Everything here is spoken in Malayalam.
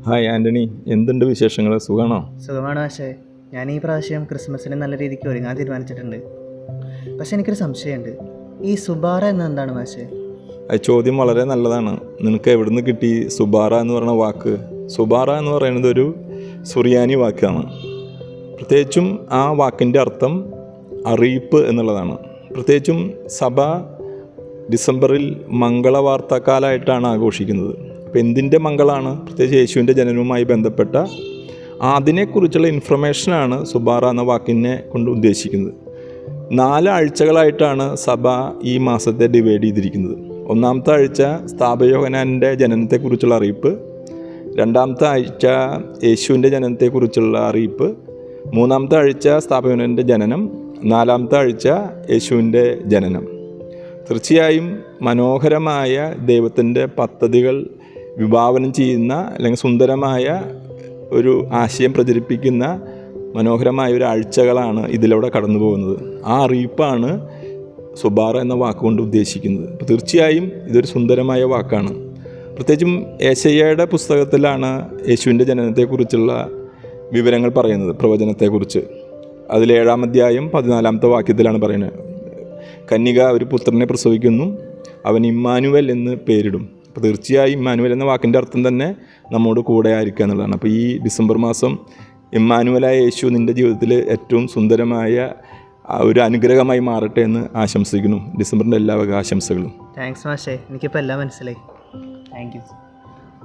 ഹായ് ആൻ്റണി, എന്തുണ്ട് വിശേഷങ്ങൾ? സുഖമാണോ? സുഖമാണ് പക്ഷേ ഞാൻ ഈ പ്രാവശ്യം ക്രിസ്മസിന് നല്ല രീതിക്ക് ഒരുങ്ങാൻ തീരുമാനിച്ചിട്ടുണ്ട്. പക്ഷെ എനിക്കൊരു സംശയമുണ്ട്, ഈ സുബാറ എന്നെന്താണ് മാഷേ? ചോദ്യം വളരെ നല്ലതാണ്. നിനക്ക് എവിടുന്ന് കിട്ടി സുബാറ എന്ന് പറയുന്ന വാക്ക്? സുബാറ എന്ന് പറയുന്നത് ഒരു സുറിയാനി വാക്കാണ്. പ്രത്യേകിച്ചും ആ വാക്കിൻ്റെ അർത്ഥം അറിയിപ്പ് എന്നുള്ളതാണ്. പ്രത്യേകിച്ചും സഭ ഡിസംബറിൽ മംഗളവാർത്തക്കാലമായിട്ടാണ് ആഘോഷിക്കുന്നത്. അപ്പോൾ എന്തിൻ്റെ മംഗളാണ്? പ്രത്യേകിച്ച് യേശുവിൻ്റെ ജനനവുമായി ബന്ധപ്പെട്ട അതിനെക്കുറിച്ചുള്ള ഇൻഫർമേഷനാണ് സുബാറ എന്ന വാക്കിനെ കൊണ്ട് ഉദ്ദേശിക്കുന്നത്. 4 ആഴ്ചകളായിട്ടാണ് സഭ ഈ മാസത്തെ ഡിവൈഡ് ചെയ്തിരിക്കുന്നത്. ഒന്നാമത്തെ ആഴ്ച സ്ഥാപയോഹന്നാൻ്റെ ജനനത്തെക്കുറിച്ചുള്ള അറിയിപ്പ്, രണ്ടാമത്തെ ആഴ്ച യേശുവിൻ്റെ ജനനത്തെക്കുറിച്ചുള്ള അറിയിപ്പ്, മൂന്നാമത്തെ ആഴ്ച സ്ഥാപയോഹന്നാൻ്റെ ജനനം, നാലാമത്തെ ആഴ്ച യേശുവിൻ്റെ ജനനം. തീർച്ചയായും മനോഹരമായ ദൈവത്തിൻ്റെ പദ്ധതികൾ വിഭാവനം ചെയ്യുന്ന അല്ലെങ്കിൽ സുന്ദരമായ ഒരു ആശയം പ്രചരിപ്പിക്കുന്ന മനോഹരമായ ഒരു ആഴ്ചകളാണ് ഇതിലൂടെ കടന്നു പോകുന്നത്. ആ അറിയിപ്പാണ് സുബാറ എന്ന വാക്കുകൊണ്ട് ഉദ്ദേശിക്കുന്നത്. അപ്പോൾ തീർച്ചയായും ഇതൊരു സുന്ദരമായ വാക്കാണ്. പ്രത്യേകിച്ചും യേശയ്യയുടെ പുസ്തകത്തിലാണ് യേശുവിൻ്റെ ജനനത്തെക്കുറിച്ചുള്ള വിവരങ്ങൾ പറയുന്നത്, പ്രവചനത്തെക്കുറിച്ച്. അതിൽ 7-ാം അധ്യായം 14-ാമത്തെ വാക്യത്തിലാണ് പറയുന്നത്, കന്യക ഒരു പുത്രനെ പ്രസവിക്കുന്നു, അവൻ ഇമ്മാനുവൽ എന്ന് പേരിടും. അപ്പോൾ തീർച്ചയായും ഇമ്മാനുവൽ എന്ന വാക്കിൻ്റെ അർത്ഥം തന്നെ നമ്മോട് കൂടെ ആയിരിക്കുക എന്നുള്ളതാണ്. അപ്പോൾ ഈ ഡിസംബർ മാസം ഇമ്മാനുവലായ യേശു നിൻ്റെ ജീവിതത്തിൽ ഏറ്റവും സുന്ദരമായ ഒരു അനുഗ്രഹമായി മാറട്ടെ എന്ന് ആശംസിക്കുന്നു. ഡിസംബറിൻ്റെ എല്ലാ വക ആശംസകളും. താങ്ക്സ് മാഷേ, എനിക്കിപ്പോൾ എല്ലാം മനസ്സിലായി. Thank you.